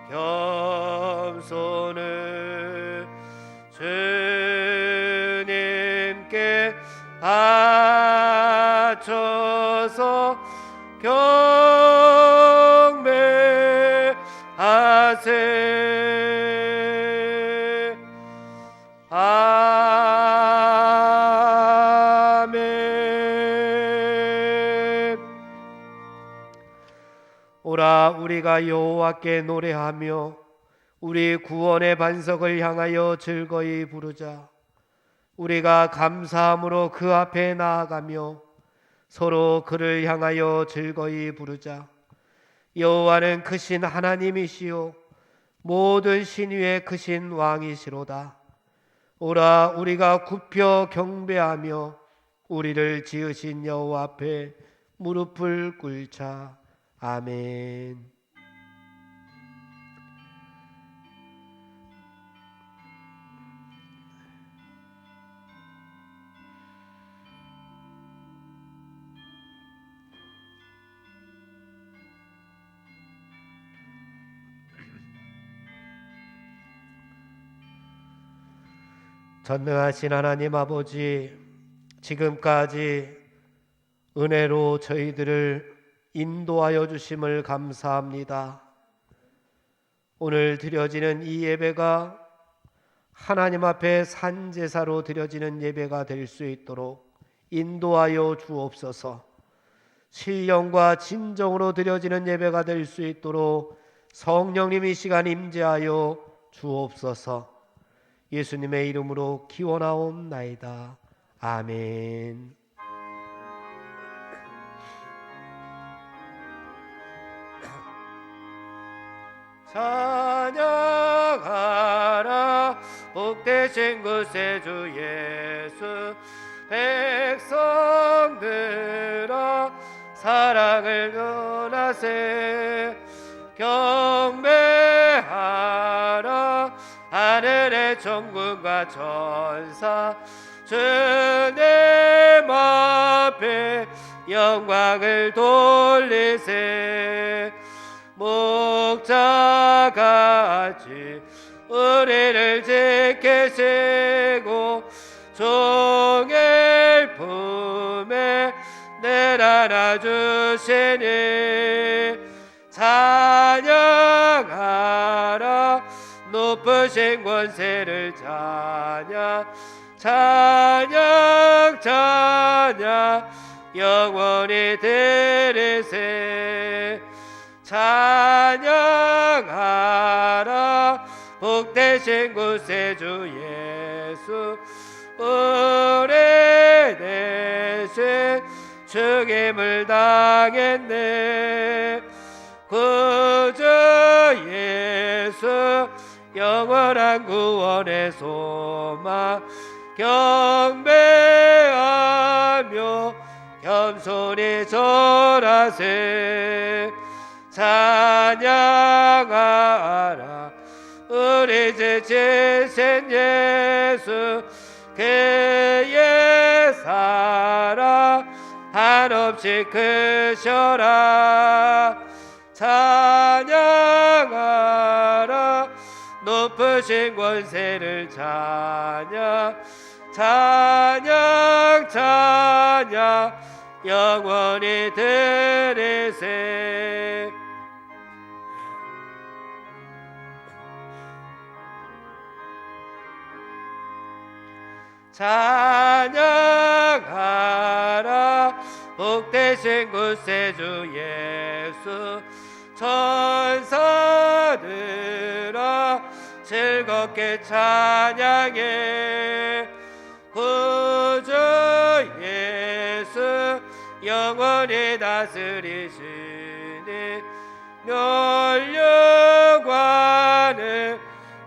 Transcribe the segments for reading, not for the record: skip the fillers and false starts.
겸손을 주님께 바쳐서 경배하세. 아멘. 오라, 우리가 여호와께 노래하며 우리 구원의 반석을 향하여 즐거이 부르자. 우리가 감사함으로 그 앞에 나아가며 서로 그를 향하여 즐거이 부르자. 여호와는 크신 하나님이시요 모든 신 위에 크신 왕이시로다. 오라, 우리가 굽혀 경배하며 우리를 지으신 여호와 앞에 무릎을 꿇자. 아멘. 전능하신 하나님 아버지, 지금까지 은혜로 저희들을 인도하여 주심을 감사합니다. 오늘 드려지는 이 예배가 하나님 앞에 산제사로 드려지는 예배가 될 수 있도록 인도하여 주옵소서. 신령과 진정으로 드려지는 예배가 될 수 있도록 성령님 이 시간 임재하여 주옵소서. 예수님의 이름으로 기원하옵나이다. 아멘. 찬양하라 복되신 구세주 예수. 백성들아 사랑을 전하세. 경배하라 하늘의 천군과 천사. 주님 앞에 영광을 돌리세. 목자같이 우리를 지키시고 종일 품에 내려놔 주시니. 찬양하라 높으신 권세를. 찬양 찬양 찬양 영원히 드리세. 찬양하라 복되신 구세주 예수. 우리 대신 죽임을 당했네. 구주 예수 영원한 구원의 소망. 경배하며 겸손히 절하세. 찬양하라 우리 지신 예수. 그의 사랑 한없이 크셔라. 찬양하라 높으신 권세를. 찬양 찬양 찬양 영원히 드리세. 찬양하라 복되신 구세주 예수. 천사들아 즐겁게 찬양해. 구주 예수 영원히 다스리시니. 멸류관을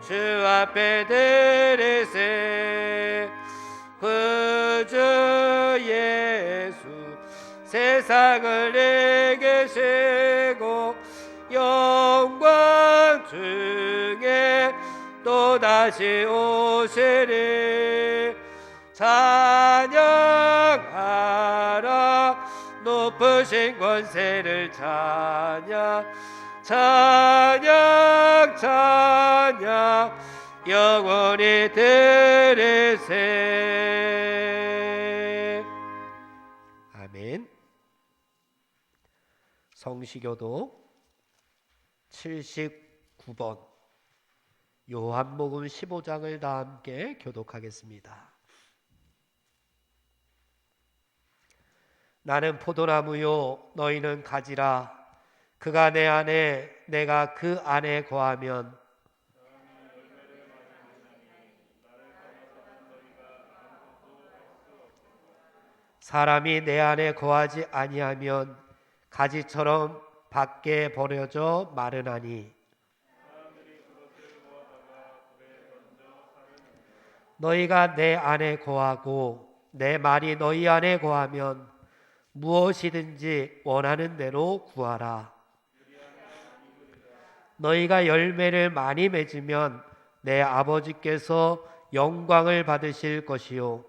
주 앞에 드리세. 구주 예수 세상을 이기시고 영광 중에 또다시 오시리. 찬양하라 높으신 권세를. 찬양 찬양 찬양 영원히 들으세. 아멘. 성시교도 79번 요한복음 15장을 다 함께 교독하겠습니다. 나는 포도나무요 너희는 가지라. 그가 내 안에 내가 그 안에 거하면 사람이 내 안에 거하지 아니하면 가지처럼 밖에 버려져 마르나니 너희가 내 안에 거하고 내 말이 너희 안에 거하면 무엇이든지 원하는 대로 구하라. 너희가 열매를 많이 맺으면 내 아버지께서 영광을 받으실 것이요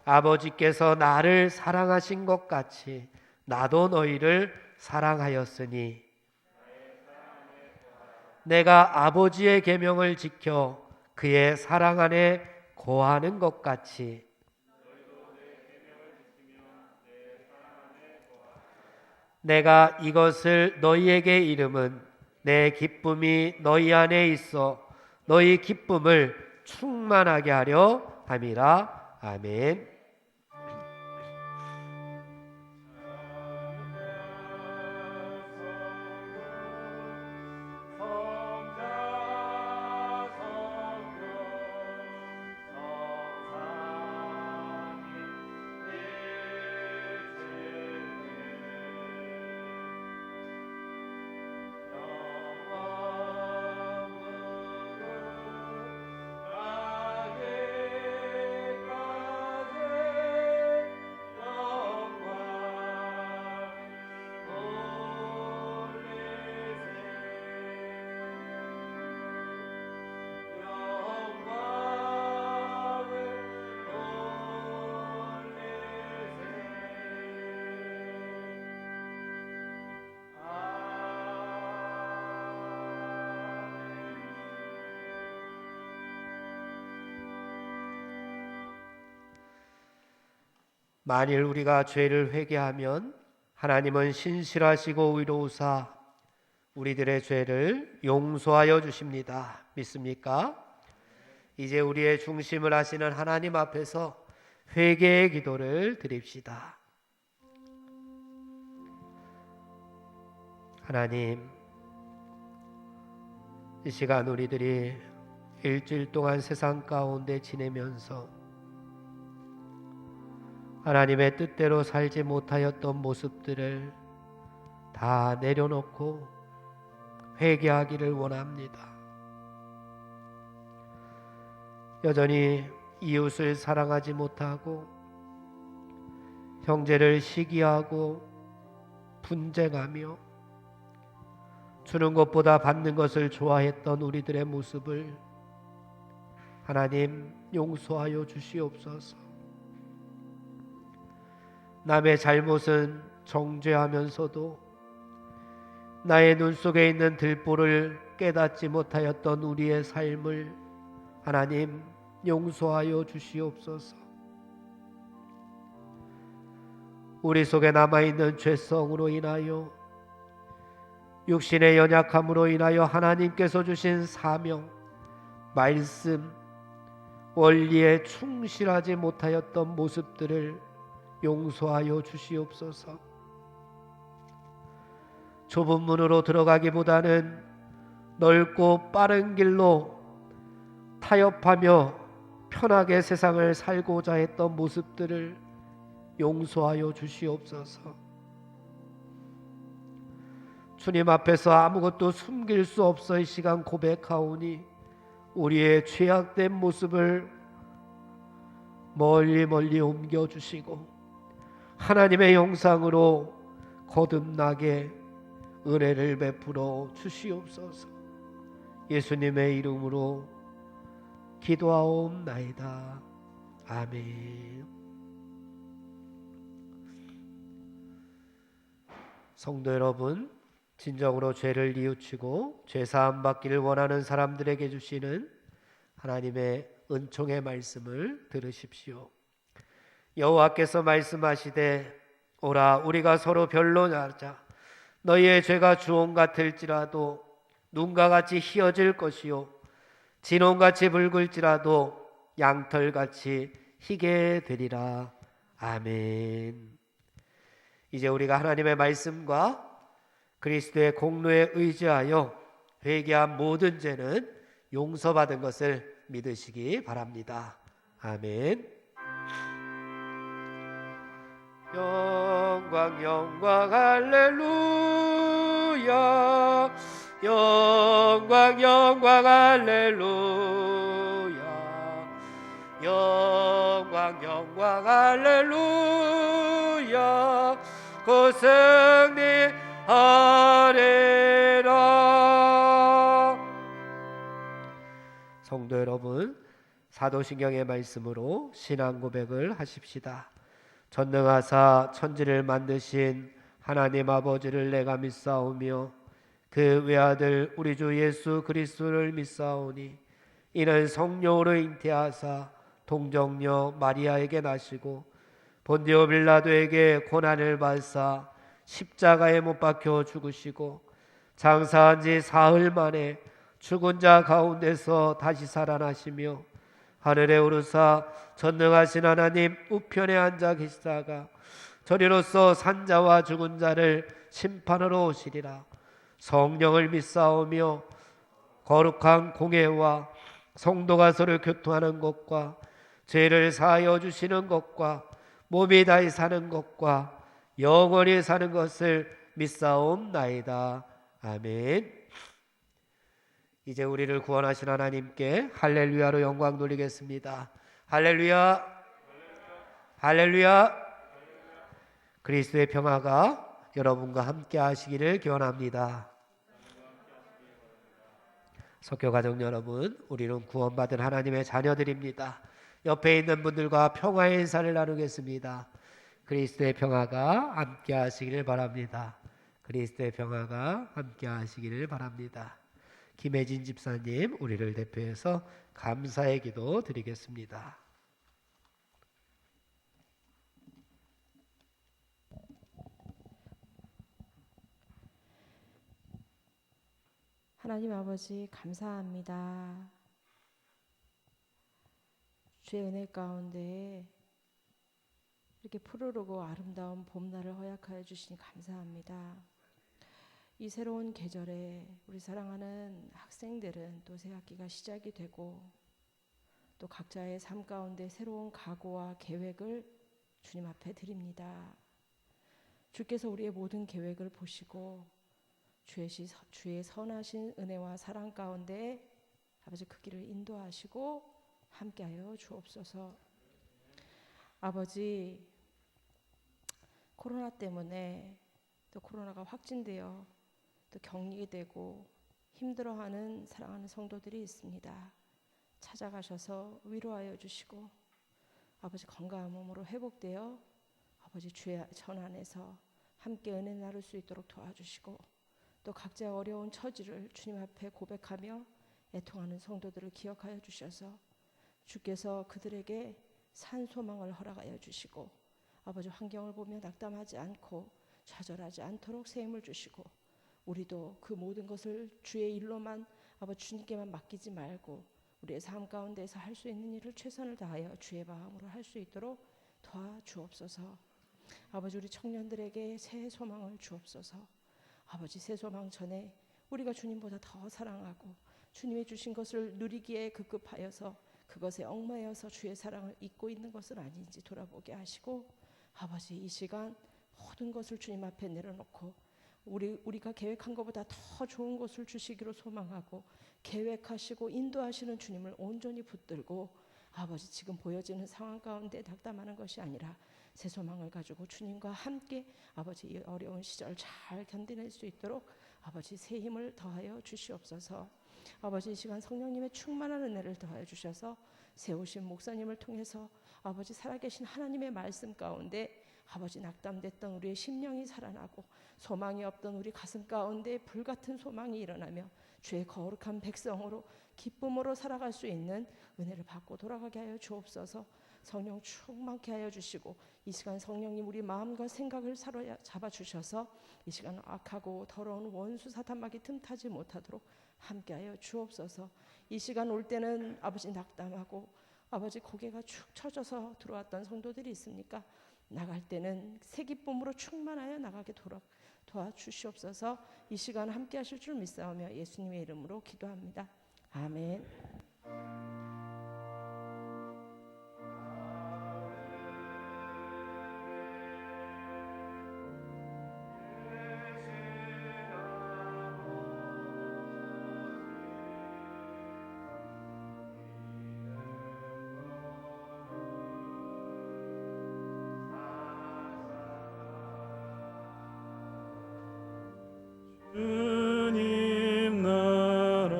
아버지께서 나를 사랑하신 것 같이 나도 너희를 사랑하였으니 내가 아버지의 계명을 지켜 그의 사랑 안에 거하는 것 같이 내가 이것을 너희에게 이름은 내 기쁨이 너희 안에 있어 너희 기쁨을 충만하게 하려 함이라. 아멘. 만일 우리가 죄를 회개하면 하나님은 신실하시고 의로우사 우리들의 죄를 용서하여 주십니다. 믿습니까? 이제 우리의 중심을 하시는 하나님 앞에서 회개의 기도를 드립시다. 하나님, 이 시간 우리들이 일주일 동안 세상 가운데 지내면서 하나님의 뜻대로 살지 못하였던 모습들을 다 내려놓고 회개하기를 원합니다. 여전히 이웃을 사랑하지 못하고 형제를 시기하고 분쟁하며 주는 것보다 받는 것을 좋아했던 우리들의 모습을 하나님 용서하여 주시옵소서. 남의 잘못은 정죄하면서도 나의 눈 속에 있는 들보를 깨닫지 못하였던 우리의 삶을 하나님 용서하여 주시옵소서. 우리 속에 남아있는 죄성으로 인하여 육신의 연약함으로 인하여 하나님께서 주신 사명, 말씀, 원리에 충실하지 못하였던 모습들을 용서하여 주시옵소서. 좁은 문으로 들어가기보다는 넓고 빠른 길로 타협하며 편하게 세상을 살고자 했던 모습들을 용서하여 주시옵소서. 주님 앞에서 아무것도 숨길 수 없어 이 시간 고백하오니 우리의 죄악된 모습을 멀리 멀리 옮겨주시고 하나님의 형상으로 거듭나게 은혜를 베풀어 주시옵소서. 예수님의 이름으로 기도하옵나이다. 아멘. 성도 여러분, 진정으로 죄를 뉘우치고 죄사함 받기를 원하는 사람들에게 주시는 하나님의 은총의 말씀을 들으십시오. 여호와께서 말씀하시되 오라 우리가 서로 변론하자. 너희의 죄가 주홍 같을지라도 눈과 같이 희어질 것이요 진홍같이 붉을지라도 양털같이 희게 되리라. 아멘. 이제 우리가 하나님의 말씀과 그리스도의 공로에 의지하여 회개한 모든 죄는 용서받은 것을 믿으시기 바랍니다. 아멘. 영광 영광 할렐루야. 영광 영광 할렐루야. 영광 영광 할렐루야. 그 승리하리라. 성도 여러분, 사도신경의 말씀으로 신앙 고백을 하십시다. 전능하사 천지를 만드신 하나님 아버지를 내가 믿사오며 그 외아들 우리 주 예수 그리스도를 믿사오니 이는 성령으로 잉태하사 동정녀 마리아에게 나시고 본디오 빌라도에게 고난을 받사 십자가에 못 박혀 죽으시고 장사한 지 사흘 만에 죽은 자 가운데서 다시 살아나시며 하늘에 오르사 전능하신 하나님 우편에 앉아 계시다가 저리로서 산자와 죽은 자를 심판하러 오시리라. 성령을 믿사오며 거룩한 공회와 성도가 서로 교통하는 것과 죄를 사하여 주시는 것과 몸이 다히 사는 것과 영원히 사는 것을 믿사옵나이다. 아멘. 이제 우리를 구원하신 하나님께 할렐루야로 영광 돌리겠습니다. 할렐루야, 할렐루야. 그리스도의 평화가 여러분과 함께 하시기를 기원합니다. 석교가족 여러분, 우리는 구원받은 하나님의 자녀들입니다. 옆에 있는 분들과 평화의 인사를 나누겠습니다. 그리스도의 평화가 함께 하시기를 바랍니다. 그리스도의 평화가 함께 하시기를 바랍니다. 김혜진 집사님, 우리를 대표해서 감사의 기도 드리겠습니다. 하나님 아버지 감사합니다. 주의 은혜 가운데 이렇게 푸르르고 아름다운 봄날을 허락하여 주시니 감사합니다. 이 새로운 계절에 우리 사랑하는 학생들은 또 새 학기가 시작이 되고 또 각자의 삶 가운데 새로운 각오와 계획을 주님 앞에 드립니다. 주께서 우리의 모든 계획을 보시고 주의 선하신 은혜와 사랑 가운데 아버지 그 길을 인도하시고 함께하여 주옵소서. 아버지, 코로나 때문에 또 코로나가 확진되어 또 격리가 되고 힘들어하는 사랑하는 성도들이 있습니다. 찾아가셔서 위로하여 주시고 아버지 건강한 몸으로 회복되어 아버지 주의 전 안에서 함께 은혜 나눌 수 있도록 도와주시고 또 각자 어려운 처지를 주님 앞에 고백하며 애통하는 성도들을 기억하여 주셔서 주께서 그들에게 산소망을 허락하여 주시고 아버지 환경을 보며 낙담하지 않고 좌절하지 않도록 새 힘을 주시고 우리도 그 모든 것을 주의 일로만 아버지 주님께만 맡기지 말고 우리의 삶 가운데서 할 수 있는 일을 최선을 다하여 주의 마음으로 할 수 있도록 도와주옵소서. 아버지 우리 청년들에게 새 소망을 주옵소서. 아버지 새 소망 전에 우리가 주님보다 더 사랑하고 주님이 주신 것을 누리기에 급급하여서 그것에 얽매여서 주의 사랑을 잊고 있는 것은 아닌지 돌아보게 하시고 아버지 이 시간 모든 것을 주님 앞에 내려놓고 우리가 계획한 것보다 더 좋은 것을 주시기로 소망하고 계획하시고 인도하시는 주님을 온전히 붙들고 아버지 지금 보여지는 상황 가운데 낙담하는 것이 아니라 새 소망을 가지고 주님과 함께 아버지 이 어려운 시절 잘 견뎌낼 수 있도록 아버지 새 힘을 더하여 주시옵소서. 아버지 이 시간 성령님의 충만한 은혜를 더하여 주셔서 세우신 목사님을 통해서 아버지 살아계신 하나님의 말씀 가운데 아버지 낙담됐던 우리의 심령이 살아나고 소망이 없던 우리 가슴 가운데 불같은 소망이 일어나며 주의 거룩한 백성으로 기쁨으로 살아갈 수 있는 은혜를 받고 돌아가게 하여 주옵소서. 성령 충만케 하여 주시고 이 시간 성령님 우리 마음과 생각을 사로잡아 주셔서 이 시간 악하고 더러운 원수 사탄마귀 틈타지 못하도록 함께하여 주옵소서. 이 시간 올 때는 아버지 낙담하고 아버지 고개가 축 처져서 들어왔던 성도들이 있습니까? 나갈 때는 새 기쁨으로 충만하여 나가게 도와주시옵소서. 이 시간 함께하실 줄 믿사오며 예수님의 이름으로 기도합니다. 아멘. 주님 나라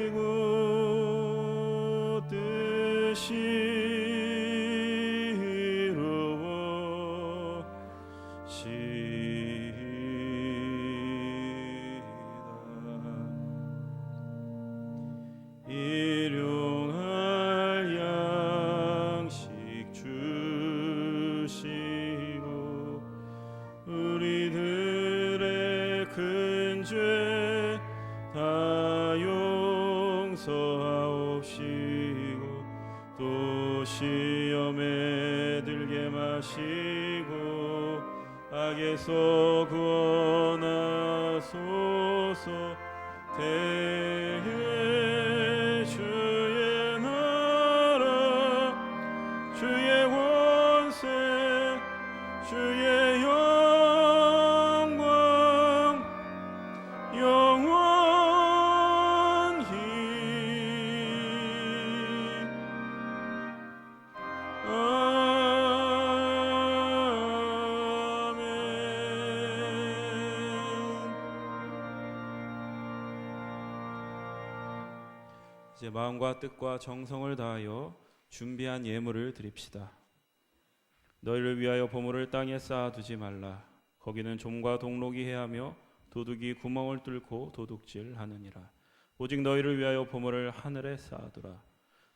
임하시고 뜻이 이루어지이다. 일용할 양식 주시고 우리들의 큰 죄 다 용서하옵시고 또 시험에 들게 마시고 악에서 구원하소서. 대의 주의 나라 주의 권세 주의 영광 영원히 이제 마음과 뜻과 정성을 다하여 준비한 예물을 드립시다. 너희를 위하여 보물을 땅에 쌓아두지 말라. 거기는 좀과 동록이 해하며 도둑이 구멍을 뚫고 도둑질하느니라. 오직 너희를 위하여 보물을 하늘에 쌓아두라.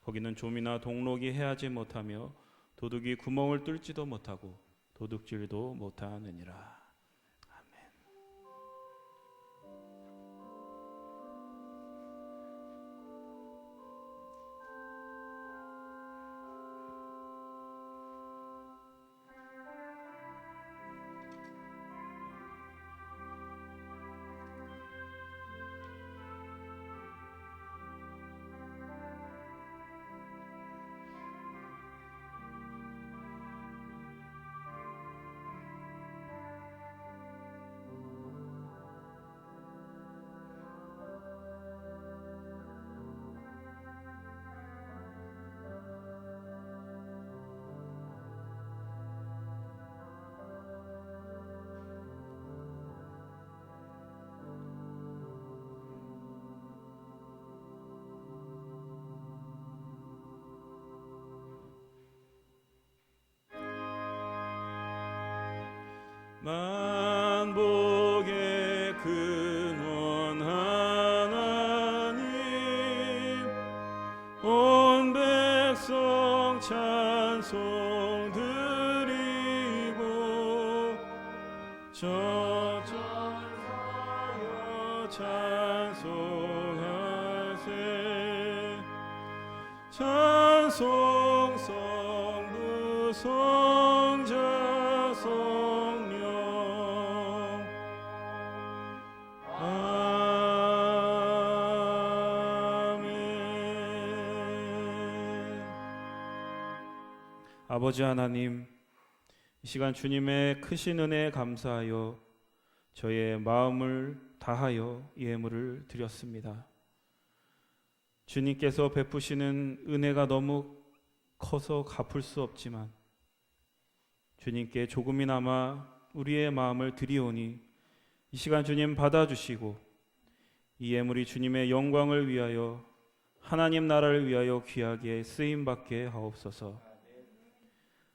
거기는 좀이나 동록이 해하지 못하며 도둑이 구멍을 뚫지도 못하고 도둑질도 못하느니라. 만복의 근원 하나님 온 백성 찬송 드리고 저전사여 찬송하세. 찬송 성부 성자 성령 아멘. 아버지 하나님, 이 시간 주님의 크신 은혜에 감사하여 저의 마음을 다하여 예물을 드렸습니다. 주님께서 베푸시는 은혜가 너무 커서 갚을 수 없지만 주님께 조금이나마 우리의 마음을 드리오니 이 시간 주님 받아주시고 이 예물이 주님의 영광을 위하여 하나님 나라를 위하여 귀하게 쓰임받게 하옵소서.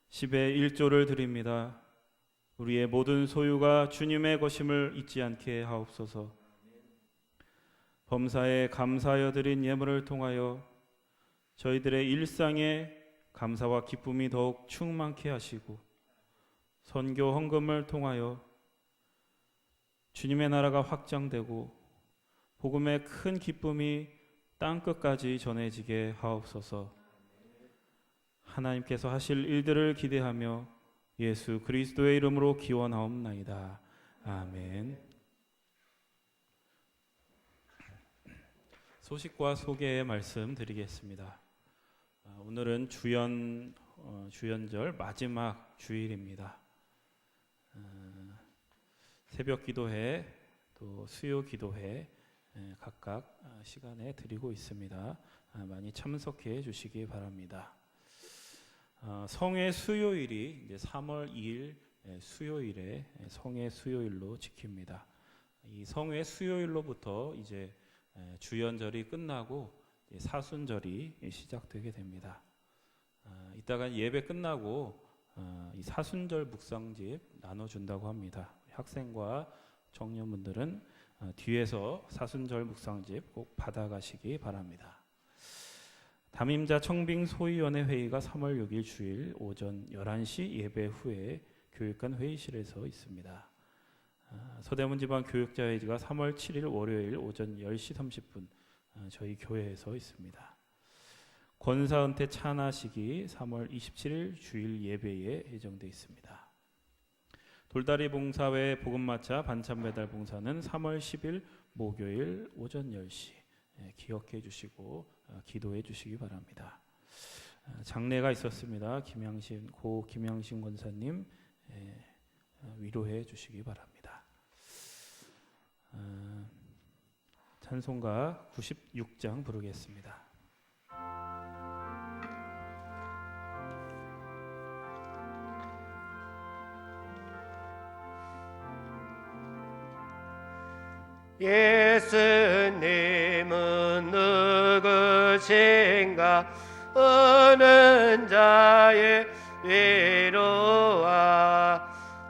10의 1조를 드립니다. 우리의 모든 소유가 주님의 것임을 잊지 않게 하옵소서. 범사에 감사하여 드린 예물을 통하여 저희들의 일상에 감사와 기쁨이 더욱 충만케 하시고 선교 헌금을 통하여 주님의 나라가 확장되고 복음의 큰 기쁨이 땅끝까지 전해지게 하옵소서. 하나님께서 하실 일들을 기대하며 예수 그리스도의 이름으로 기원하옵나이다. 아멘. 소식과 소개의 말씀 드리겠습니다. 오늘은 주연절 마지막 주일입니다. 새벽 기도회 또 수요 기도회 각각 시간에 드리고 있습니다. 많이 참석해 주시기 바랍니다. 성의 수요일이 이제 3월 2일 수요일에 성의 수요일로 지킵니다. 이 성의 수요일로부터 이제 주연절이 끝나고 사순절이 시작되게 됩니다. 이따가 예배 끝나고 이 사순절 묵상집 나눠준다고 합니다. 학생과 청년분들은 뒤에서 사순절 묵상집 꼭 받아가시기 바랍니다. 담임자 청빙 소위원회 회의가 3월 6일 주일 오전 11시 예배 후에 교육관 회의실에서 있습니다. 서대문 지방 교육자회의가 3월 7일 월요일 오전 10시 30분 저희 교회에서 있습니다. 권사은퇴 찬하식이 3월 27일 주일 예배에 예정되어 있습니다. 돌다리 봉사회 복음마차 반찬 배달 봉사는 3월 10일 목요일 오전 10시 기억해 주시고 기도해 주시기 바랍니다. 장례가 있었습니다. 고 김양신 권사님 위로해 주시기 바랍니다. 찬송가 96장 부르겠습니다. 예수님은 누구신가? 어느 자의 위로와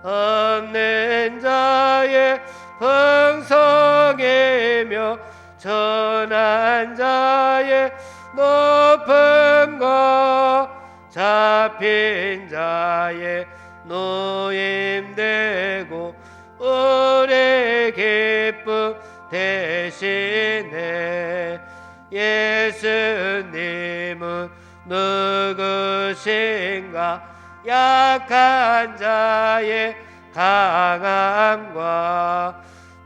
없는 자의 풍성이며 전한 자의 높음과 잡힌 자의 노임되고 우리 기쁨 대신에 예수님은 누구신가? 약한 자의 강함과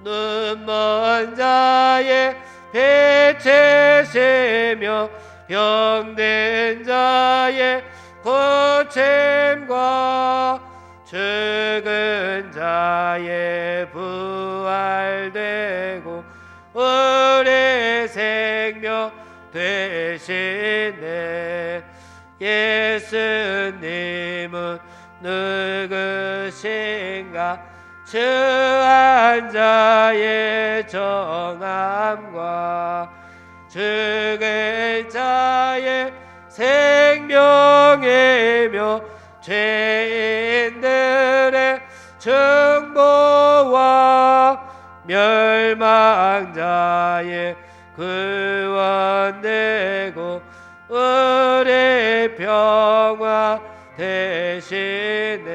눈먼 자의 빛이시며 병든 자의 고침과 죽은 자의 부활되고 우리 생명 되시네. 예수님은 누구신가? 주한 자의 정함과 죽은 자의 생명이며 죄인들의 중보와 멸망자의 구원되고 우리 평화 되시네.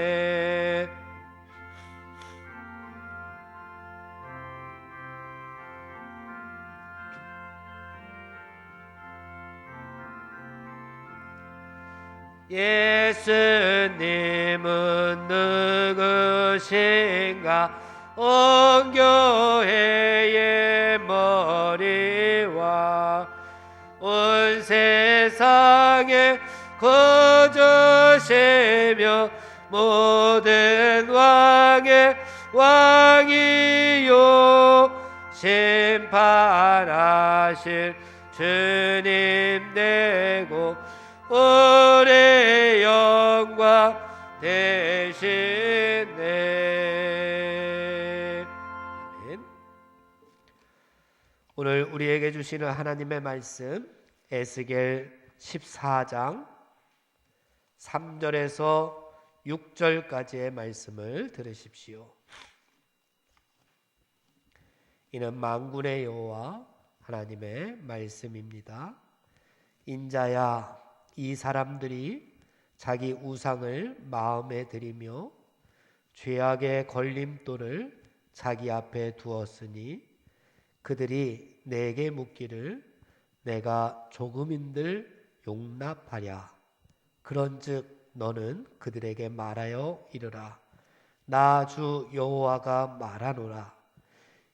예수님은 누구신가? 온 교회의 머리와 온 세상의 구주시며 모든 왕의 왕이요 심판하실 주님 되고 우리 영광 되시네. 아멘. 오늘 우리에게 주시는 하나님의 말씀 에스겔 14장 3절에서 6절까지의 말씀을 들으십시오. 이는 만군의 여호와 하나님의 말씀입니다. 인자야, 이 사람들이 자기 우상을 마음에 들이며 죄악의 걸림돌을 자기 앞에 두었으니 그들이 내게 묻기를 내가 조금인들 용납하랴. 그런즉 너는 그들에게 말하여 이르라. 나 주 여호와가 말하노라.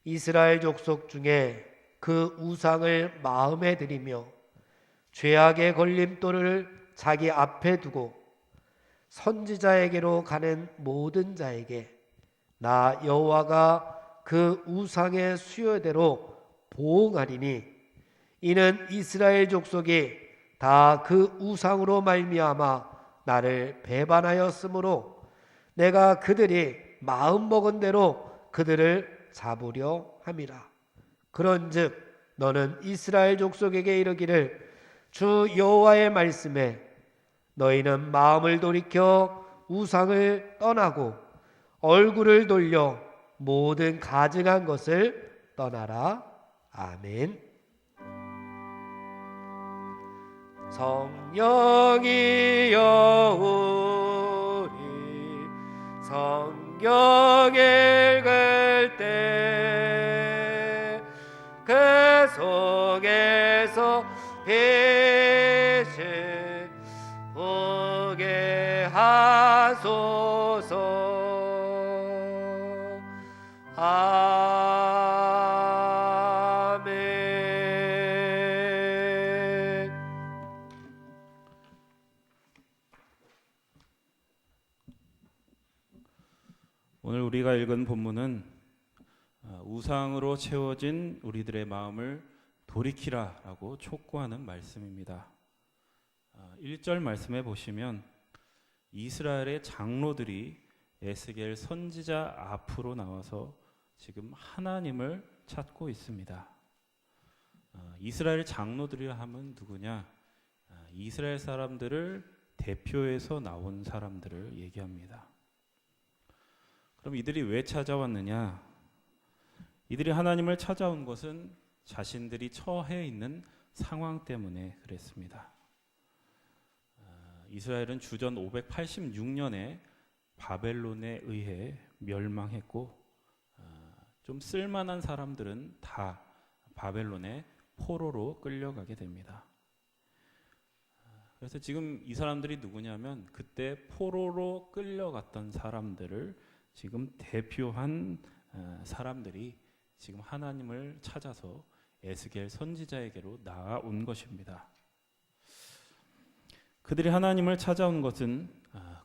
이스라엘 족속 중에 그 우상을 마음에 들이며 죄악의 걸림돌을 자기 앞에 두고 선지자에게로 가는 모든 자에게 나 여호와가 그 우상의 수요대로 보응하리니 이는 이스라엘 족속이 다 그 우상으로 말미암아 나를 배반하였으므로 내가 그들이 마음먹은 대로 그들을 잡으려 함이라. 그런즉 너는 이스라엘 족속에게 이르기를 주 여호와의 말씀에 너희는 마음을 돌이켜 우상을 떠나고 얼굴을 돌려 모든 가증한 것을 떠나라. 아멘. 성령이여 우리 성경 읽을 때 그 속에서 빛을 보게 하소서. 아멘. 오늘 우리가 읽은 본문은 우상으로 채워진 우리들의 마음을 돌이키라라고 촉구하는 말씀입니다. 1절 말씀에 보시면 이스라엘의 장로들이 에스겔 선지자 앞으로 나와서 지금 하나님을 찾고 있습니다. 이스라엘 장로들이라 하면 누구냐? 이스라엘 사람들을 대표해서 나온 사람들을 얘기합니다. 그럼 이들이 왜 찾아왔느냐? 이들이 하나님을 찾아온 것은 자신들이 처해 있는 상황 때문에 그랬습니다. 이스라엘은 주전 586년에 바벨론에 의해 멸망했고 좀 쓸만한 사람들은 다 바벨론의 포로로 끌려가게 됩니다. 그래서 지금 이 사람들이 누구냐면 그때 포로로 끌려갔던 사람들을 지금 대표한 사람들이 지금 하나님을 찾아서 에스겔 선지자에게로 나아온 것입니다. 그들이 하나님을 찾아온 것은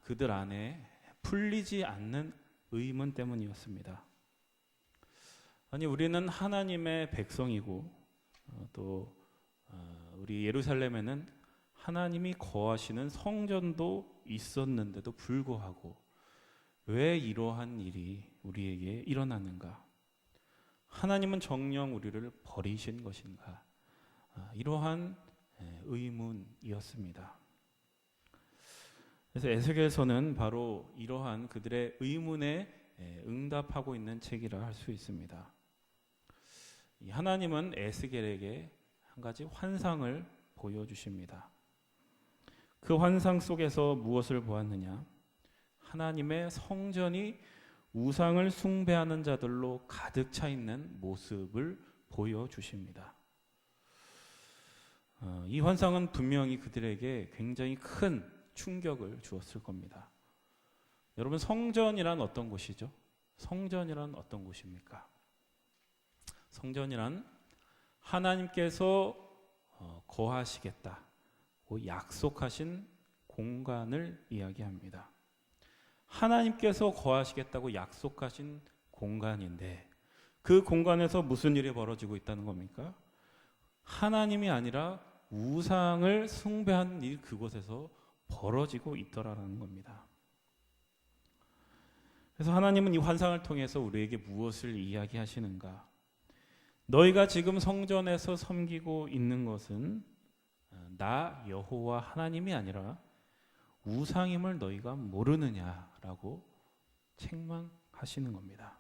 그들 안에 풀리지 않는 의문 때문이었습니다. 아니, 우리는 하나님의 백성이고 또 우리 예루살렘에는 하나님이 거하시는 성전도 있었는데도 불구하고 왜 이러한 일이 우리에게 일어나는가? 하나님은 정녕 우리를 버리신 것인가? 이러한 의문이었습니다. 그래서 에스겔서는 바로 이러한 그들의 의문에 응답하고 있는 책이라 할 수 있습니다. 하나님은 에스겔에게 한 가지 환상을 보여주십니다. 그 환상 속에서 무엇을 보았느냐? 하나님의 성전이 우상을 숭배하는 자들로 가득 차 있는 모습을 보여주십니다. 이 환상은 분명히 그들에게 굉장히 큰 충격을 주었을 겁니다. 여러분, 성전이란 어떤 곳이죠? 성전이란 어떤 곳입니까? 성전이란 하나님께서 거하시겠다고 약속하신 공간을 이야기합니다. 하나님께서 거하시겠다고 약속하신 공간인데 그 공간에서 무슨 일이 벌어지고 있다는 겁니까? 하나님이 아니라 우상을 숭배하는 일 그곳에서 벌어지고 있더라는 겁니다. 그래서 하나님은 이 환상을 통해서 우리에게 무엇을 이야기하시는가? 너희가 지금 성전에서 섬기고 있는 것은 나 여호와 하나님이 아니라 우상임을 너희가 모르느냐라고 책망하시는 겁니다.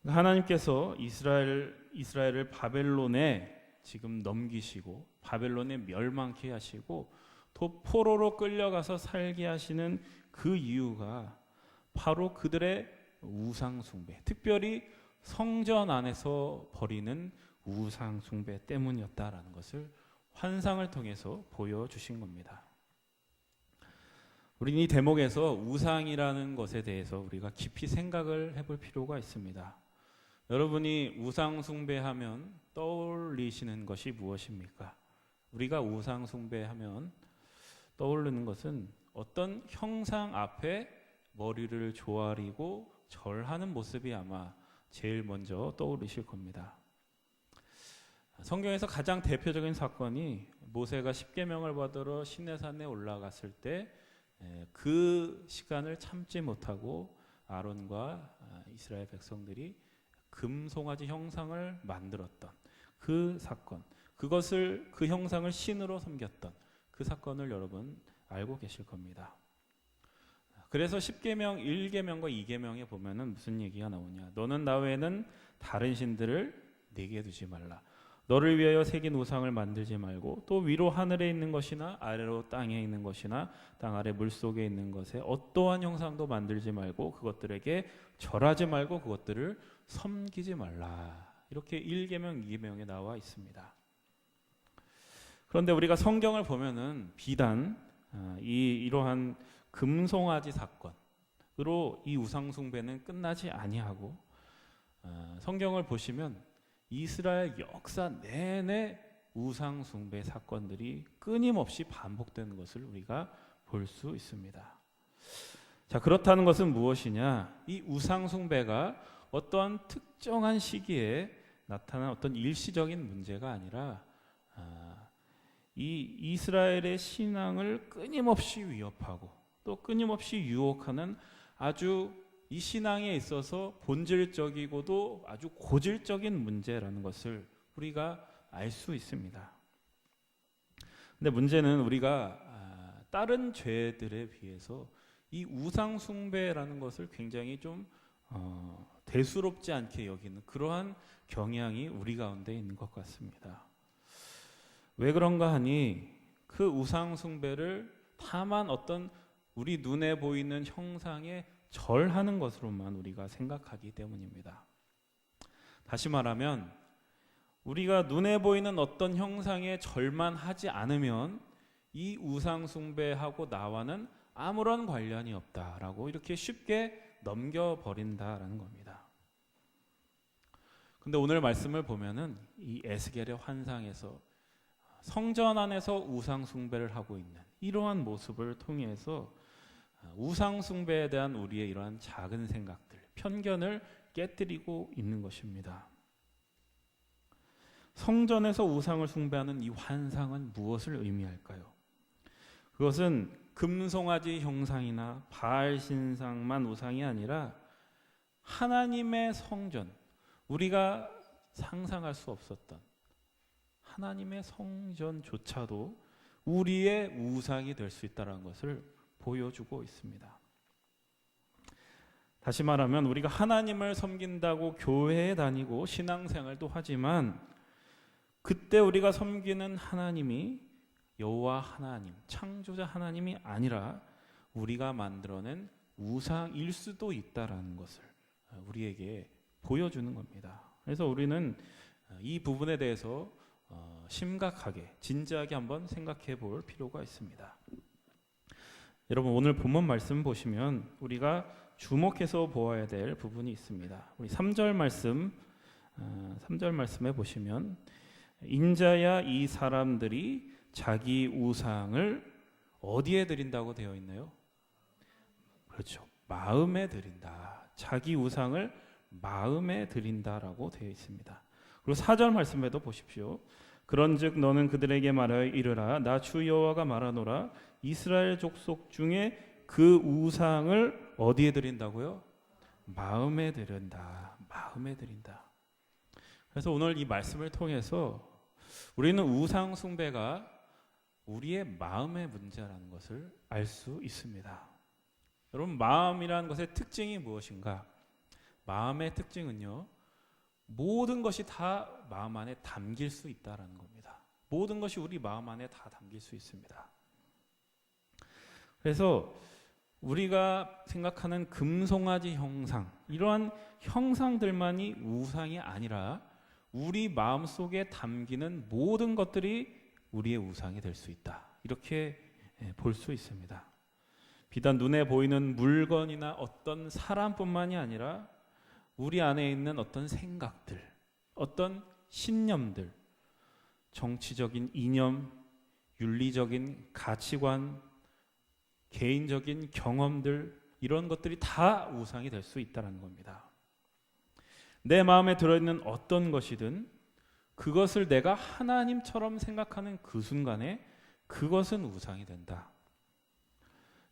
하나님께서 이스라엘을 바벨론에 지금 넘기시고 바벨론에 멸망케 하시고 또 포로로 끌려가서 살게 하시는 그 이유가 바로 그들의 우상 숭배, 특별히 성전 안에서 벌이는 우상 숭배 때문이었다라는 것을 환상을 통해서 보여주신 겁니다. 우리는 이 대목에서 우상이라는 것에 대해서 우리가 깊이 생각을 해볼 필요가 있습니다. 여러분이 우상 숭배하면 떠올리시는 것이 무엇입니까? 우리가 우상 숭배하면 떠오르는 것은 어떤 형상 앞에 머리를 조아리고 절하는 모습이 아마 제일 먼저 떠오르실 겁니다. 성경에서 가장 대표적인 사건이 모세가 십계명을 받으러 시내산에 올라갔을 때 그 시간을 참지 못하고 아론과 이스라엘 백성들이 금송아지 형상을 만들었던 그 사건, 그 형상을 신으로 섬겼던 그 사건을 여러분 알고 계실 겁니다. 그래서 십계명 1계명과 2계명에 보면은 무슨 얘기가 나오냐? 너는 나 외에는 다른 신들을 내게 두지 말라. 너를 위하여 새긴 우상을 만들지 말고 또 위로 하늘에 있는 것이나 아래로 땅에 있는 것이나 땅 아래 물속에 있는 것에 어떠한 형상도 만들지 말고 그것들에게 절하지 말고 그것들을 섬기지 말라. 이렇게 1계명, 2계명에 나와 있습니다. 그런데 우리가 성경을 보면은 비단 이러한 금송아지 사건으로 이 우상 숭배는 끝나지 아니하고 성경을 보시면 이스라엘 역사 내내 우상 숭배 사건들이 끊임없이 반복되는 것을 우리가 볼 수 있습니다. 자, 그렇다는 것은 무엇이냐? 이 우상 숭배가 어떠한 특정한 시기에 나타난 어떤 일시적인 문제가 아니라 이 이스라엘의 신앙을 끊임없이 위협하고 또 끊임없이 유혹하는 아주 이 신앙에 있어서 본질적이고도 아주 고질적인 문제라는 것을 우리가 알 수 있습니다. 근데 문제는 우리가 다른 죄들에 비해서 이 우상 숭배라는 것을 굉장히 좀 대수롭지 않게 여기는 그러한 경향이 우리 가운데 있는 것 같습니다. 왜 그런가 하니 그 우상 숭배를 다만 어떤 우리 눈에 보이는 형상에 절하는 것으로만 우리가 생각하기 때문입니다. 다시 말하면 우리가 눈에 보이는 어떤 형상에 절만 하지 않으면 이 우상 숭배하고 나와는 아무런 관련이 없다라고 이렇게 쉽게 넘겨버린다라는 겁니다. 근데 오늘 말씀을 보면은 이 에스겔의 환상에서 성전 안에서 우상 숭배를 하고 있는 이러한 모습을 통해서 우상 숭배에 대한 우리의 이러한 작은 생각들, 편견을 깨뜨리고 있는 것입니다. 성전에서 우상을 숭배하는 이 환상은 무엇을 의미할까요? 그것은 금송아지 형상이나 바알 신상만 우상이 아니라 하나님의 성전, 우리가 상상할 수 없었던 하나님의 성전조차도 우리의 우상이 될 수 있다는 것을 보여주고 있습니다. 다시 말하면 우리가 하나님을 섬긴다고 교회에 다니고 신앙생활도 하지만 그때 우리가 섬기는 하나님이 여호와 하나님, 창조자 하나님이 아니라 우리가 만들어낸 우상일 수도 있다라는 것을 우리에게 보여주는 겁니다. 그래서 우리는 이 부분에 대해서 심각하게, 진지하게 한번 생각해 볼 필요가 있습니다. 여러분 오늘 본문 말씀 보시면 우리가 주목해서 보아야 될 부분이 있습니다. 우리 3절 말씀에 보시면 인자야 이 사람들이 자기 우상을 어디에 드린다고 되어 있나요? 그렇죠. 마음에 드린다. 자기 우상을 마음에 드린다라고 되어 있습니다. 그리고 4절 말씀에도 보십시오. 그런즉 너는 그들에게 말하여 이르라 나 주 여호와가 말하노라 이스라엘 족속 중에 그 우상을 어디에 드린다고요? 마음에 드린다. 마음에 드린다. 그래서 오늘 이 말씀을 통해서 우리는 우상 숭배가 우리의 마음의 문제라는 것을 알 수 있습니다. 여러분, 마음이라는 것의 특징이 무엇인가? 마음의 특징은요, 모든 것이 다 마음 안에 담길 수 있다라는 겁니다. 모든 것이 우리 마음 안에 다 담길 수 있습니다. 그래서 우리가 생각하는 금송아지 형상, 이러한 형상들만이 우상이 아니라 우리 마음속에 담기는 모든 것들이 우리의 우상이 될 수 있다. 이렇게 볼 수 있습니다. 비단 눈에 보이는 물건이나 어떤 사람뿐만이 아니라 우리 안에 있는 어떤 생각들, 어떤 신념들, 정치적인 이념, 윤리적인 가치관, 개인적인 경험들, 이런 것들이 다 우상이 될 수 있다는 겁니다. 내 마음에 들어있는 어떤 것이든 그것을 내가 하나님처럼 생각하는 그 순간에 그것은 우상이 된다.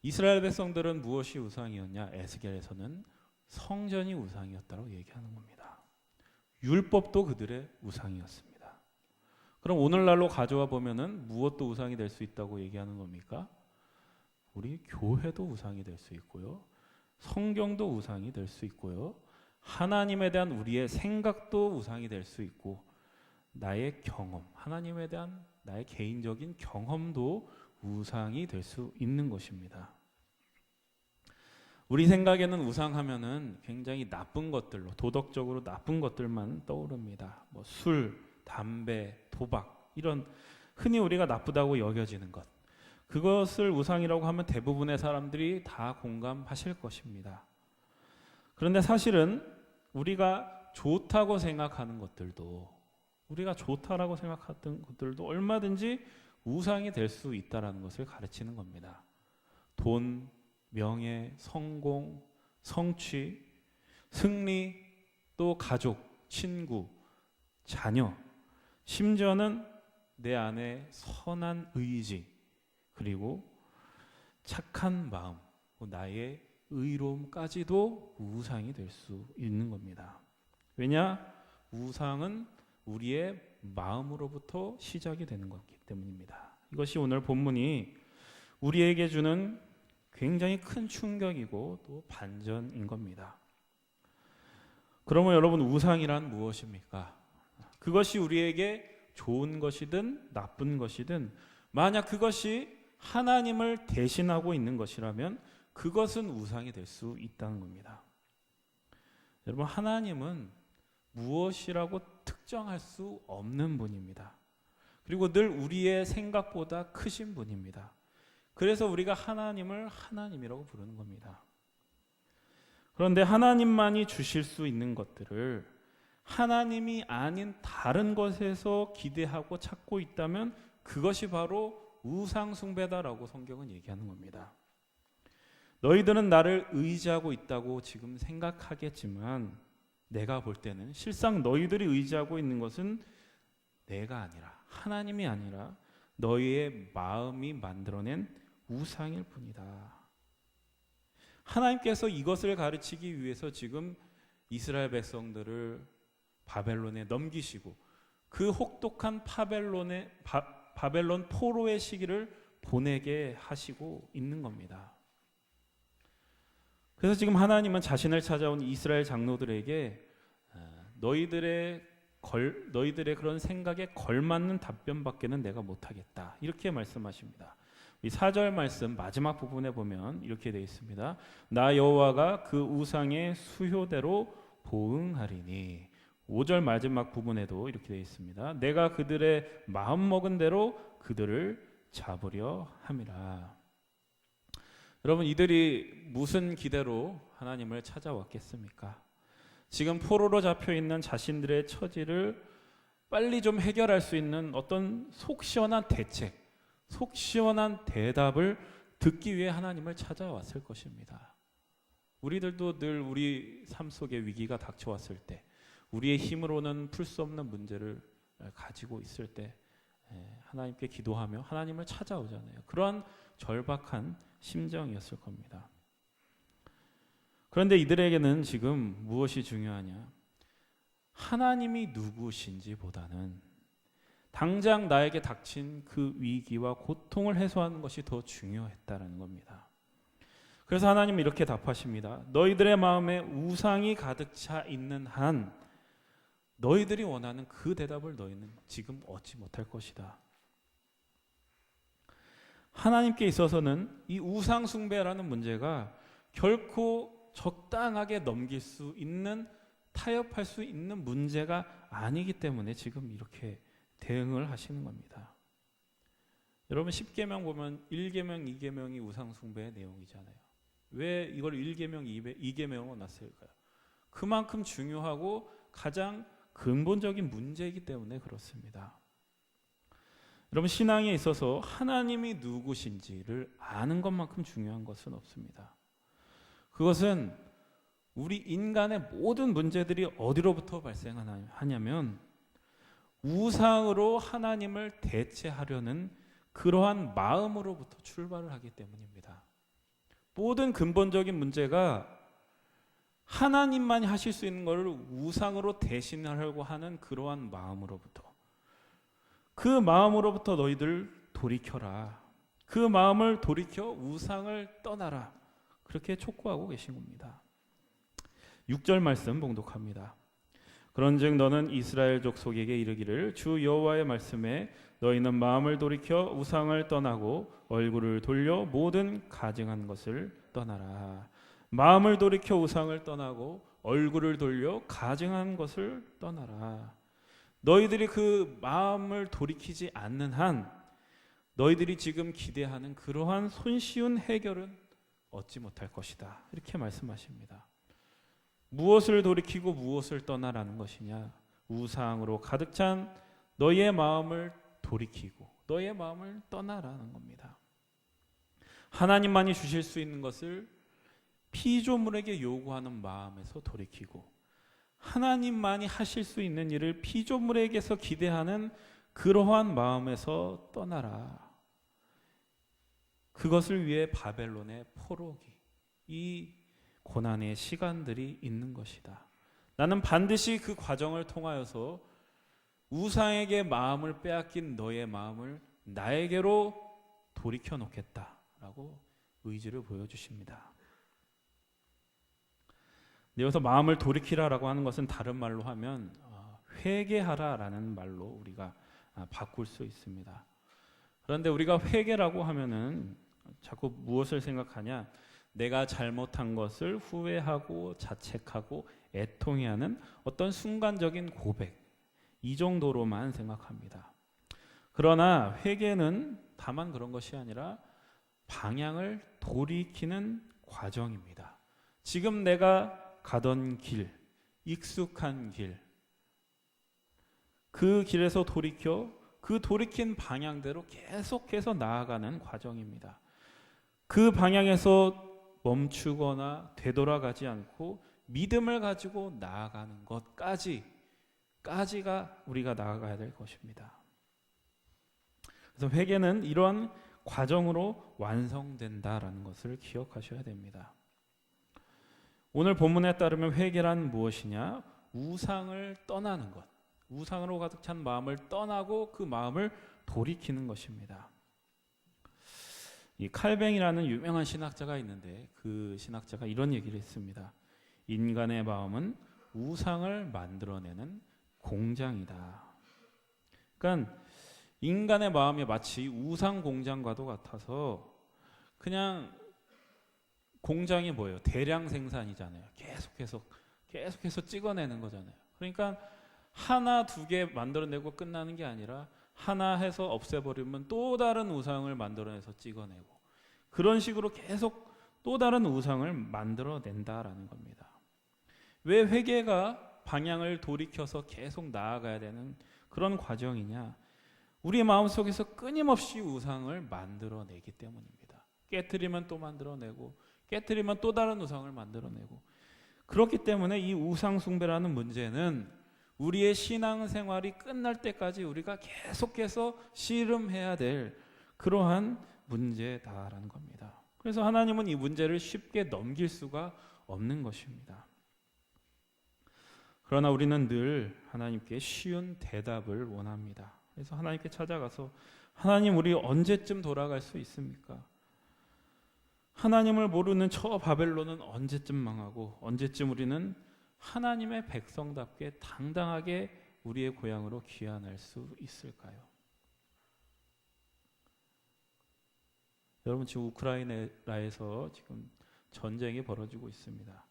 이스라엘 백성들은 무엇이 우상이었냐? 에스겔에서는 성전이 우상이었다고 얘기하는 겁니다. 율법도 그들의 우상이었습니다. 그럼 오늘날로 가져와 보면은 무엇도 우상이 될 수 있다고 얘기하는 겁니까? 우리 교회도 우상이 될 수 있고요. 성경도 우상이 될 수 있고요. 하나님에 대한 우리의 생각도 우상이 될 수 있고, 나의 경험, 하나님에 대한 나의 개인적인 경험도 우상이 될 수 있는 것입니다. 우리 생각에는 우상하면은 굉장히 나쁜 것들로, 도덕적으로 나쁜 것들만 떠오릅니다. 뭐 술, 담배, 도박, 이런 흔히 우리가 나쁘다고 여겨지는 것, 그것을 우상이라고 하면 대부분의 사람들이 다 공감하실 것입니다. 그런데 사실은 우리가 좋다고 생각하는 것들도, 우리가 좋다라고 생각했던 것들도 얼마든지 우상이 될 수 있다는 것을 가르치는 겁니다. 돈, 명예, 성공, 성취, 승리, 또 가족, 친구, 자녀, 심지어는 내 안에 선한 의지, 그리고 착한 마음, 나의 의로움까지도 우상이 될 수 있는 겁니다. 왜냐? 우상은 우리의 마음으로부터 시작이 되는 것이기 때문입니다. 이것이 오늘 본문이 우리에게 주는 굉장히 큰 충격이고 또 반전인 겁니다. 그러면 여러분, 우상이란 무엇입니까? 그것이 우리에게 좋은 것이든 나쁜 것이든, 만약 그것이 하나님을 대신하고 있는 것이라면 그것은 우상이 될 수 있다는 겁니다. 여러분, 하나님은 무엇이라고 특정할 수 없는 분입니다. 그리고 늘 우리의 생각보다 크신 분입니다. 그래서 우리가 하나님을 하나님이라고 부르는 겁니다. 그런데 하나님만이 주실 수 있는 것들을 하나님이 아닌 다른 것에서 기대하고 찾고 있다면 그것이 바로 우상 숭배다라고 성경은 얘기하는 겁니다. 너희들은 나를 의지하고 있다고 지금 생각하겠지만 내가 볼 때는 실상 너희들이 의지하고 있는 것은 내가 아니라, 하나님이 아니라 너희의 마음이 만들어낸 우상일 뿐이다. 하나님께서 이것을 가르치기 위해서 지금 이스라엘 백성들을 바벨론에 넘기시고 그 혹독한 바벨론 포로의 시기를 보내게 하시고 있는 겁니다. 그래서 지금 하나님은 자신을 찾아온 이스라엘 장로들에게 너희들의 그런 생각에 걸맞는 답변밖에는 내가 못하겠다, 이렇게 말씀하십니다. 이 4절 말씀 마지막 부분에 보면 이렇게 되어 있습니다. 나 여호와가 그 우상의 수효대로 보응하리니. 5절 마지막 부분에도 이렇게 되어 있습니다. 내가 그들의 마음 먹은 대로 그들을 잡으려 함이라. 여러분, 이들이 무슨 기대로 하나님을 찾아왔겠습니까? 지금 포로로 잡혀 있는 자신들의 처지를 빨리 좀 해결할 수 있는 어떤 속 시원한 대책, 속 시원한 대답을 듣기 위해 하나님을 찾아왔을 것입니다. 우리들도 늘 우리 삶 속에 위기가 닥쳐왔을 때, 우리의 힘으로는 풀 수 없는 문제를 가지고 있을 때 하나님께 기도하며 하나님을 찾아오잖아요. 그러한 절박한 심정이었을 겁니다. 그런데 이들에게는 지금 무엇이 중요하냐? 하나님이 누구신지 보다는 당장 나에게 닥친 그 위기와 고통을 해소하는 것이 더 중요했다는 겁니다. 그래서 하나님은 이렇게 답하십니다. 너희들의 마음에 우상이 가득 차 있는 한 너희들이 원하는 그 대답을 너희는 지금 얻지 못할 것이다. 하나님께 있어서는 이 우상 숭배라는 문제가 결코 적당하게 넘길 수 있는, 타협할 수 있는 문제가 아니기 때문에 지금 이렇게 대응을 하시는 겁니다. 여러분 10계명 보면 1계명, 2계명이 우상 숭배의 내용이잖아요. 왜 이걸 1계명, 2계명으로 놨을까요? 그만큼 중요하고 가장 근본적인 문제이기 때문에 그렇습니다. 여러분 신앙에 있어서 하나님이 누구신지를 아는 것만큼 중요한 것은 없습니다. 그것은 우리 인간의 모든 문제들이 어디로부터 발생하냐면 우상으로 하나님을 대체하려는 그러한 마음으로부터 출발을 하기 때문입니다. 모든 근본적인 문제가 하나님만이 하실 수 있는 것을 우상으로 대신하려고 하는 그러한 마음으로부터, 그 마음으로부터 너희들 돌이켜라. 그 마음을 돌이켜 우상을 떠나라. 그렇게 촉구하고 계신 겁니다. 6절 말씀 봉독합니다. 그런즉 너는 이스라엘 족속에게 이르기를 주 여호와의 말씀에 너희는 마음을 돌이켜 우상을 떠나고 얼굴을 돌려 모든 가증한 것을 떠나라. 마음을 돌이켜 우상을 떠나고 얼굴을 돌려 가증한 것을 떠나라. 너희들이 그 마음을 돌이키지 않는 한 너희들이 지금 기대하는 그러한 손쉬운 해결은 얻지 못할 것이다. 이렇게 말씀하십니다. 무엇을 돌이키고 무엇을 떠나라는 것이냐? 우상으로 가득 찬 너희의 마음을 돌이키고 너희의 마음을 떠나라는 겁니다. 하나님만이 주실 수 있는 것을 피조물에게 요구하는 마음에서 돌이키고 하나님만이 하실 수 있는 일을 피조물에게서 기대하는 그러한 마음에서 떠나라. 그것을 위해 바벨론의 포로기, 이 고난의 시간들이 있는 것이다. 나는 반드시 그 과정을 통하여서 우상에게 마음을 빼앗긴 너의 마음을 나에게로 돌이켜 놓겠다라고 의지를 보여주십니다. 여기서 마음을 돌이키라라고 하는 것은 다른 말로 하면 회개하라라는 말로 우리가 바꿀 수 있습니다. 그런데 우리가 회개라고 하면은 자꾸 무엇을 생각하냐? 내가 잘못한 것을 후회하고 자책하고 애통해하는 어떤 순간적인 고백, 이 정도로만 생각합니다. 그러나 회개는 다만 그런 것이 아니라 방향을 돌이키는 과정입니다. 지금 내가 가던 길, 익숙한 길, 그 길에서 돌이켜 그 돌이킨 방향대로 계속해서 나아가는 과정입니다. 그 방향에서 멈추거나 되돌아가지 않고 믿음을 가지고 나아가는 것까지가 우리가 나아가야 될 것입니다. 그래서 회개는 이러한 과정으로 완성된다라는 것을 기억하셔야 됩니다. 오늘 본문에 따르면 회개란 무엇이냐? 우상을 떠나는 것, 우상으로 가득 찬 마음을 떠나고 그 마음을 돌이키는 것입니다. 이 칼뱅이라는 유명한 신학자가 있는데 그 신학자가 이런 얘기를 했습니다. 인간의 마음은 우상을 만들어내는 공장이다. 그러니까 인간의 마음이 마치 우상 공장과도 같아서 그냥 공장이 뭐예요? 대량 생산이잖아요. 계속해서 찍어내는 거잖아요. 그러니까 하나, 두 개 만들어내고 끝나는 게 아니라 하나 해서 없애버리면 또 다른 우상을 만들어내서 찍어내고 그런 식으로 계속 또 다른 우상을 만들어낸다라는 겁니다. 왜 회개가 방향을 돌이켜서 계속 나아가야 되는 그런 과정이냐? 우리 마음속에서 끊임없이 우상을 만들어내기 때문입니다. 깨트리면 또 만들어내고 깨트리면 또 다른 우상을 만들어내고 그렇기 때문에 이 우상 숭배라는 문제는 우리의 신앙생활이 끝날 때까지 우리가 계속해서 씨름해야 될 그러한 문제다라는 겁니다. 그래서 하나님은 이 문제를 쉽게 넘길 수가 없는 것입니다. 그러나 우리는 늘 하나님께 쉬운 대답을 원합니다. 그래서 하나님께 찾아가서 하나님, 우리 언제쯤 돌아갈 수 있습니까? 하나님을 모르는 저 바벨론은 언제쯤 망하고 언제쯤 우리는 하나님의 백성답게 당당하게 우리의 고향으로 귀환할 수 있을까요? 여러분, 지금 우크라이나에서 지금 전쟁이 벌어지고 있습니다.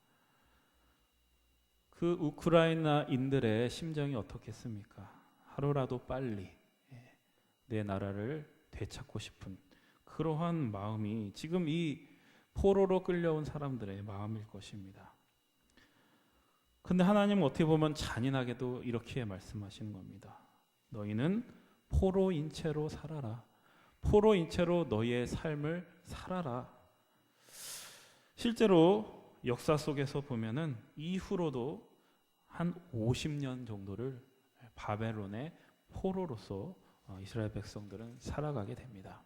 그 우크라이나인들의 심정이 어떻겠습니까? 하루라도 빨리 내 나라를 되찾고 싶은 그러한 마음이 지금 이 포로로 끌려온 사람들의 마음일 것입니다. 근데 하나님은 어떻게 보면 잔인하게도 이렇게 말씀하시는 겁니다. 너희는 포로인 채로 살아라. 포로인 채로 너희의 삶을 살아라. 실제로 역사 속에서 보면은 이후로도 한 50년 정도를 바벨론의 포로로서 이스라엘 백성들은 살아가게 됩니다.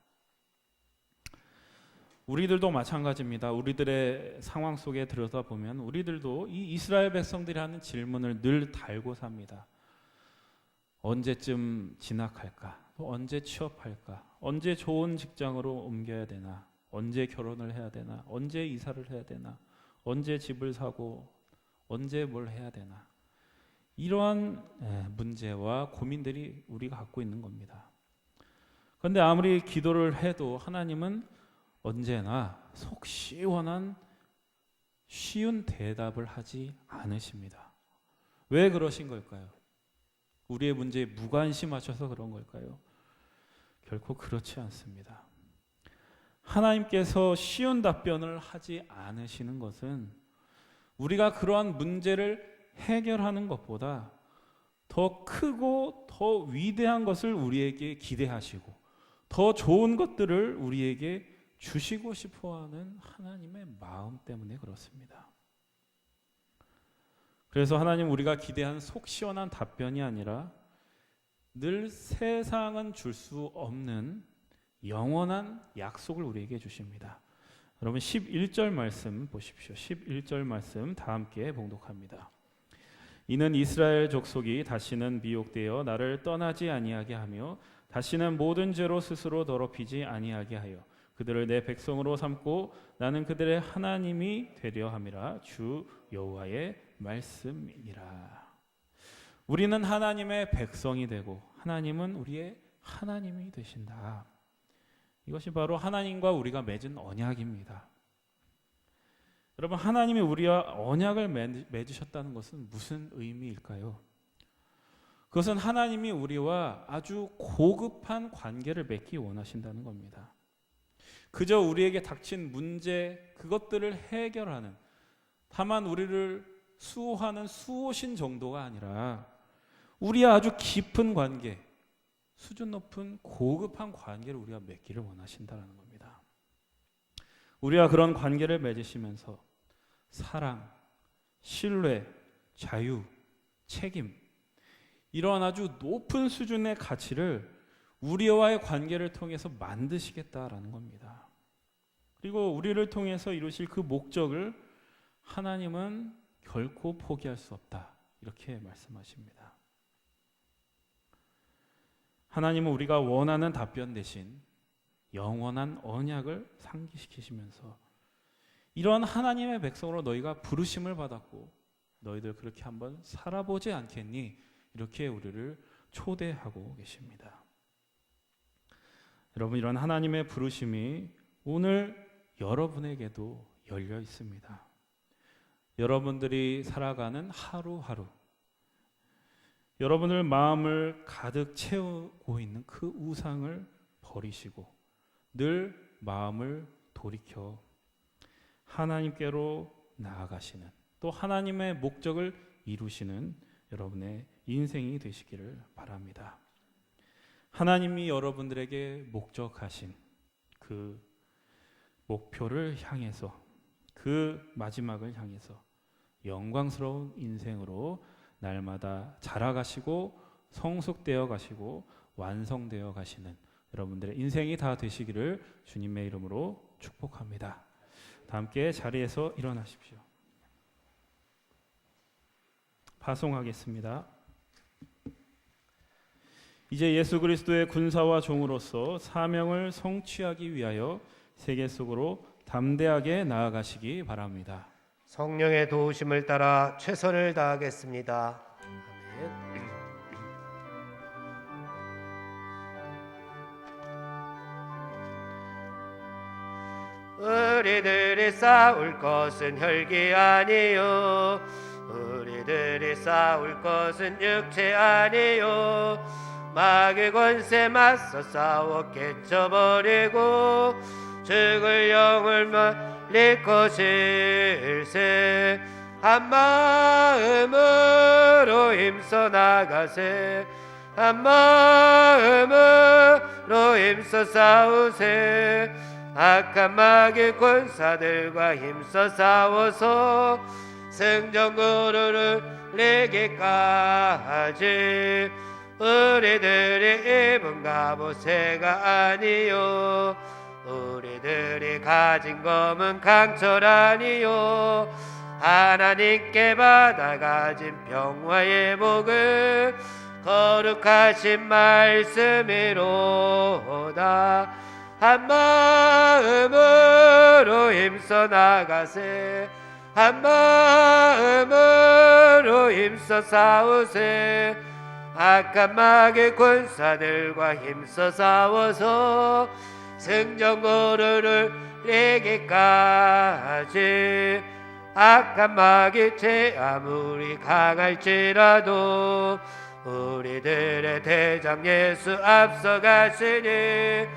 우리들도 마찬가지입니다. 우리들의 상황 속에 들여다보면 우리들도 이 이스라엘 백성들이 하는 질문을 늘 달고 삽니다. 언제쯤 진학할까? 또 언제 취업할까? 언제 좋은 직장으로 옮겨야 되나? 언제 결혼을 해야 되나? 언제 이사를 해야 되나? 언제 집을 사고 언제 뭘 해야 되나? 이러한 문제와 고민들이 우리가 갖고 있는 겁니다. 그런데 아무리 기도를 해도 하나님은 언제나 속 시원한 쉬운 대답을 하지 않으십니다. 왜 그러신 걸까요? 우리의 문제에 무관심하셔서 그런 걸까요? 결코 그렇지 않습니다. 하나님께서 쉬운 답변을 하지 않으시는 것은 우리가 그러한 문제를 해결하는 것보다 더 크고 더 위대한 것을 우리에게 기대하시고 더 좋은 것들을 우리에게 주시고 싶어하는 하나님의 마음 때문에 그렇습니다. 그래서 하나님, 우리가 기대한 속 시원한 답변이 아니라 늘 세상은 줄 수 없는 영원한 약속을 우리에게 주십니다. 여러분, 11절 말씀 보십시오. 11절 말씀 다 함께 봉독합니다. 이는 이스라엘 족속이 다시는 미혹되어 나를 떠나지 아니하게 하며 다시는 모든 죄로 스스로 더럽히지 아니하게 하여 그들을 내 백성으로 삼고 나는 그들의 하나님이 되려 함이라. 주 여호와의 말씀이니라. 우리는 하나님의 백성이 되고 하나님은 우리의 하나님이 되신다. 이것이 바로 하나님과 우리가 맺은 언약입니다. 여러분, 하나님이 우리와 언약을 맺으셨다는 것은 무슨 의미일까요? 그것은 하나님이 우리와 아주 고급한 관계를 맺기 원하신다는 겁니다. 그저 우리에게 닥친 문제, 그것들을 해결하는, 다만 우리를 수호하는 수호신 정도가 아니라 우리와 아주 깊은 관계, 수준 높은 고급한 관계를 우리가 맺기를 원하신다는 겁니다. 우리와 그런 관계를 맺으시면서 사랑, 신뢰, 자유, 책임, 이러한 아주 높은 수준의 가치를 우리와의 관계를 통해서 만드시겠다라는 겁니다. 그리고 우리를 통해서 이루실 그 목적을 하나님은 결코 포기할 수 없다, 이렇게 말씀하십니다. 하나님은 우리가 원하는 답변 대신 영원한 언약을 상기시키시면서 이러한 하나님의 백성으로 너희가 부르심을 받았고 너희들 그렇게 한번 살아보지 않겠니? 이렇게 우리를 초대하고 계십니다. 여러분, 이런 하나님의 부르심이 오늘 여러분에게도 열려 있습니다. 여러분들이 살아가는 하루하루, 여러분의 마음을 가득 채우고 있는 그 우상을 버리시고 늘 마음을 돌이켜 하나님께로 나아가시는, 또 하나님의 목적을 이루시는 여러분의 인생이 되시기를 바랍니다. 하나님이 여러분들에게 목적하신 그 목표를 향해서, 그 마지막을 향해서 영광스러운 인생으로 날마다 자라가시고 성숙되어 가시고 완성되어 가시는 여러분들의 인생이 다 되시기를 주님의 이름으로 축복합니다. 다 함께 자리에서 일어나십시오. 파송하겠습니다. 이제 예수 그리스도의 군사와 종으로서 사명을 성취하기 위하여 세계 속으로 담대하게 나아가시기 바랍니다. 성령의 도우심을 따라 최선을 다하겠습니다. 아멘. 우리들이 싸울 것은 혈기 아니요, 우리들이 싸울 것은 육체 아니요, 마귀 권세 맞서 싸워 깨쳐버리고 죽을 영을 말릴 것일세. 한 마음으로 힘써 나가세, 한 마음으로 힘써 싸우세. 악한 마귀 군사들과 힘써 싸워서 승전구를 내기까지. 우리들이 입은 갑옷새가 아니요, 우리들이 가진 검은 강철 아니요, 하나님께 받아 가진 평화의 복은 거룩하신 말씀이로다. 한 마음으로 힘써 나가세, 한 마음으로 힘써 싸우세. 악한 마귀 군사들과 힘써 싸워서 승전구를 내기까지. 악한 마귀 죄 아무리 강할지라도 우리들의 대장 예수 앞서가시니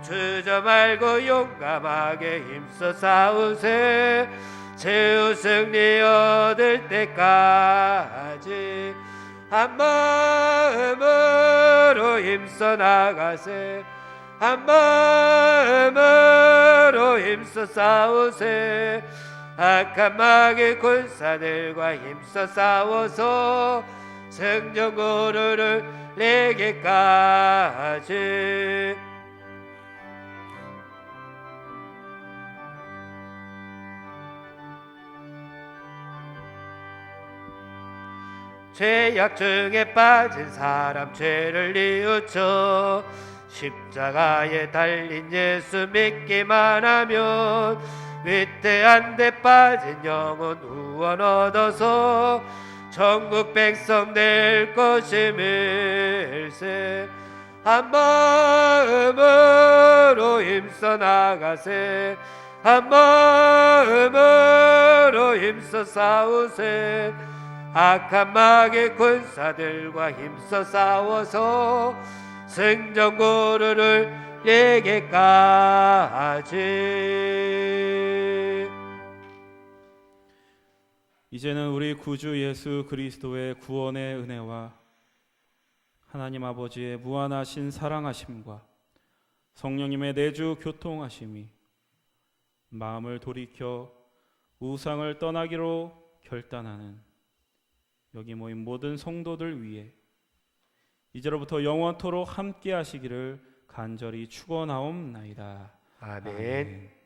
주저 말고 용감하게 힘써 싸우세. 최후 승리 얻을 때까지. 한 마음으로 힘써 나가세, 한 마음으로 힘써 싸우세. 악한 마귀 군사들과 힘써 싸워서 승전구를 내기까지. 죄악 중에 빠진 사람 죄를 뉘우쳐 십자가에 달린 예수 믿기만 하면 위태한 데 빠진 영혼 후원 얻어서 천국 백성 될 것임일세. 한 마음으로 힘써 나가세, 한 마음으로 힘써 싸우세. 악한 마귀 군사들과 힘써 싸워서 승전구를 내기까지. 이제는 우리 구주 예수 그리스도의 구원의 은혜와 하나님 아버지의 무한하신 사랑하심과 성령님의 내주 교통하심이 마음을 돌이켜 우상을 떠나기로 결단하는 여기 모인 모든 성도들 위해 이제로부터 영원토록 함께 하시기를 간절히 축원하옵나이다. 아멘. 아멘.